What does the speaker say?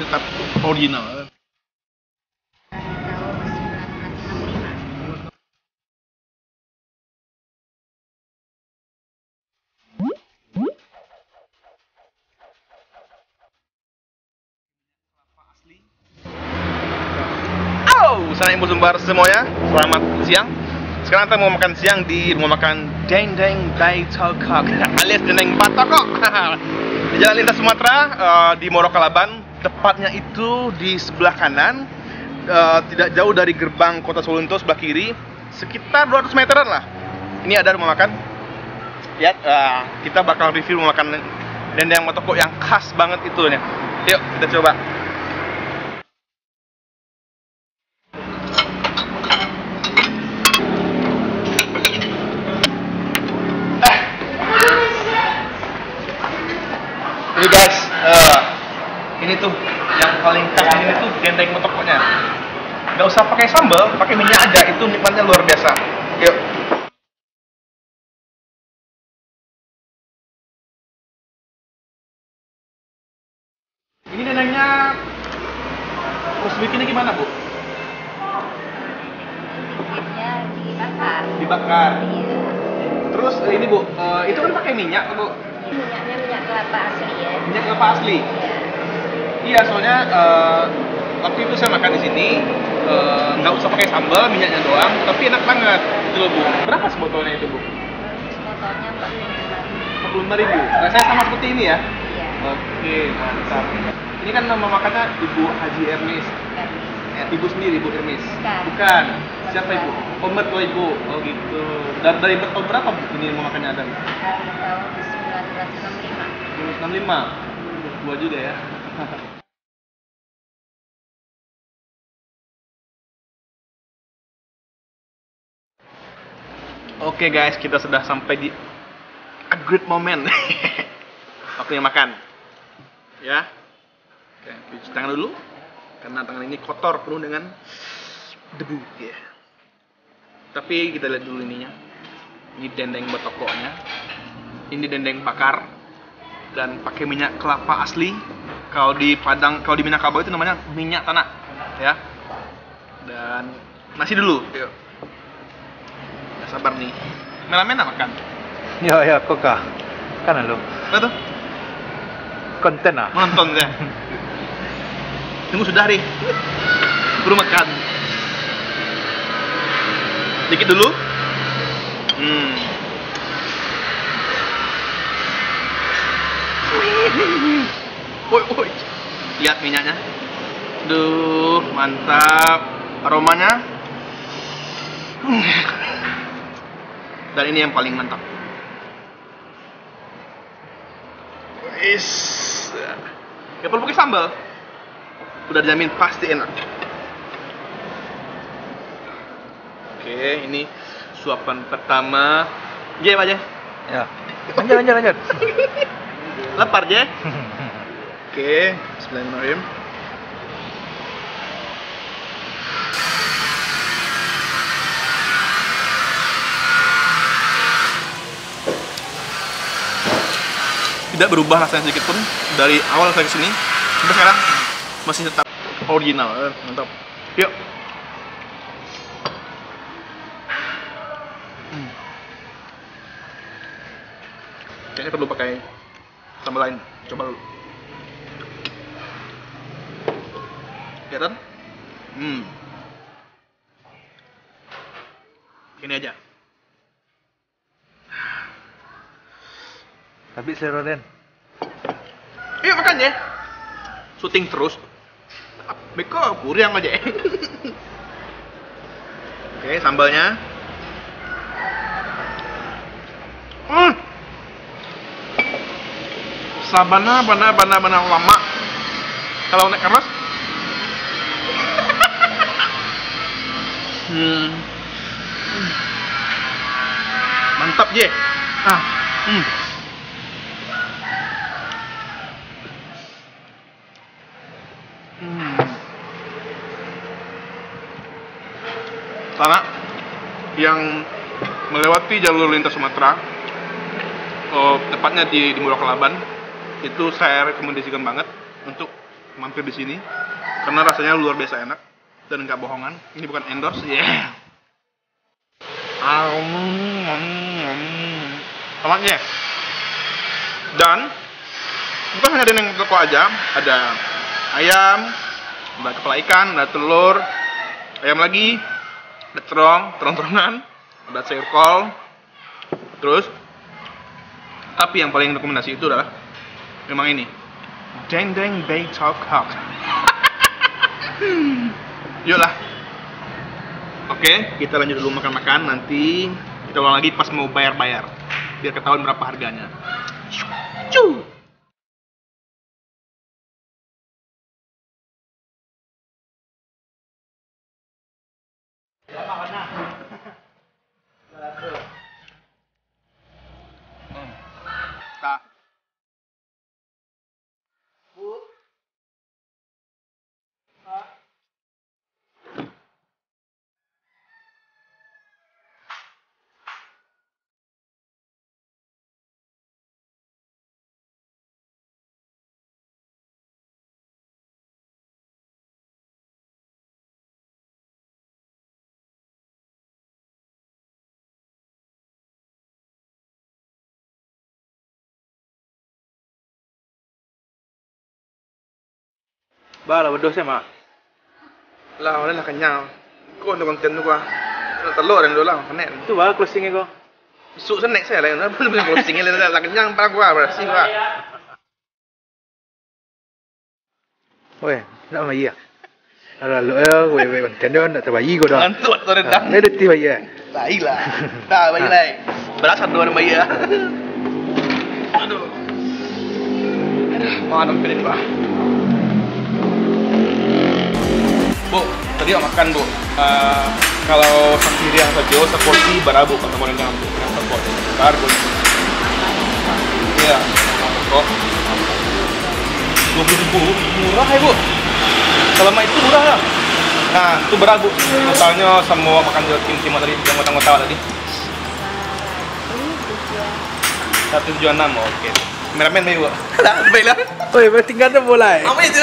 tetap original. Halo, saya Ibu Sumbar semuanya. Selamat siang. Sekarang kita mau makan siang di rumah makan Dendeng Baitokok alias Dendeng Batokok di Jalan Lintas Sumatera, di Morokwalaban. Tepatnya itu di sebelah kanan, tidak jauh dari gerbang Kota Solunto sebelah kiri, sekitar 200 meteran lah. Ini ada rumah makan. Lihat, kita bakal review rumah makan Dendeng Batokok yang khas banget itu nih. Yuk kita coba. Ini guys, ini tuh yang paling khas ini tuh Dendeng Batokoknya. Nggak usah pakai sambal, pakai minyak aja, itu nikmatnya luar biasa. Yuk. Ini dendengnya terus bikinnya gimana, Bu? Bikinnya dibakar. Dibakar. Iya. Terus ini Bu, itu kan pakai minyak, Bu? Minyaknya minyak kelapa asli ya. Minyak kelapa asli. Iya. Iya, soalnya waktu itu saya makan di sini nggak usah pakai sambal, minyaknya doang, tapi enak banget. Itu loh, Bu. Berapa sebotolnya itu, Bu? Sebotolnya 45.000. 45.000. Rasanya sama seperti ini ya? Iya. Oke, mantap. Ini kan nama makannya Ibu Haji Ermis. Ibu sendiri, Ibu Ermis? Bukan. Bukan. Siapa Ibu? Oh, mertua Ibu. Oh gitu. Dan dari tahun berapa Bu ini mau makannya ada? Dari tahun 1965. 65. Tua juga ya. Oke guys, kita sudah sampai di a great moment. Waktunya makan. Ya. Oke, cuci tangan dulu. Karena tangan ini kotor, penuh dengan debu. Ya. Tapi kita lihat dulu ininya. Ini dendeng batokoknya. Ini dendeng bakar dan pakai minyak kelapa asli. Kalau di Padang, kalau di Minangkabau itu namanya minyak tanah, ya. Dan nasi dulu. Yuk. Nggak sabar nih. Mena-mena makan. Ya, Koka. Kan lo. Apa tuh? Konten ah. Nonton deh. Tunggu sudah nih. Baru makan. Dikit dulu. Woi. Lihat minyaknya. Duh, mantap. Aromanya. Dan ini yang paling mantap. Is. Gak perlu pakai sambal. Udah dijamin pasti enak. Oke, ini suapan pertama. Je, aja. Ya. Lanjut. Lapar, Je? Oke, bismillahirrahmanirrahim. Tidak berubah rasanya sedikit pun dari awal saya kesini sampai sekarang masih tetap original. Mantap. Yuk. Kayaknya perlu pakai sambal lain. Coba dulu. Kelihatan? Ini aja. Tapi selera Den. Yuk makan ya. Syuting terus. Beko kurang aja. Oke, sambalnya. Sabana lama. Kalau naik keras. Mantap, Je. Karena yang melewati jalur lintas Sumatera, tepatnya di Morokwalaban, itu saya rekomendasikan banget untuk mampir di sini karena rasanya luar biasa enak dan nggak bohongan. Ini bukan endorse, yeah. Tamatnya. Dan bukan hanya ada yang toko aja, ada ayam, ada kepala ikan, ada telur, ayam lagi, ada terong-terongan, ada sayur kol. Terus, tapi yang paling rekomendasi itu adalah memang ini, dendeng beito kok. Yuklah. Oke, kita lanjut dulu makan-makan. Nanti kita ulang lagi pas mau bayar-bayar, biar ketahuan berapa harganya. Cuy. Tak. Bu. Pak. Ba lah berdosa mak. Lah, udah lah kenyang. Kau untuk konten tu gua. Telur yang dulu lah, kenek. Itu ba closingnya kau. Suk senek saya lah, belum closing lah kenyang para gua bersih gua. Weh, nak mai ya. Ala lo weh konten dia nak terbayi kau dah. Ngantuk tu rendang. Ni detik bayi ya. Baiklah. Dah baiklah. Berasa dua orang bayi ya. Aduh. Mana pilih Pak? Bu, tadi yang makan Bu. Kalau sendiri yang saja seporsi berabu kata orang jangan Bu. Yang seporsi besar Bu. Iya. Kok 20.000 murah ya Bu. Selama itu murah lah. Nah, itu berabu. Totalnya semua makan tim tadi yang ngotong-ngotong tadi. 176, oke. Kameramen nih Bu. Lah, baiklah. Weh, tinggalnya mulai. Apa itu?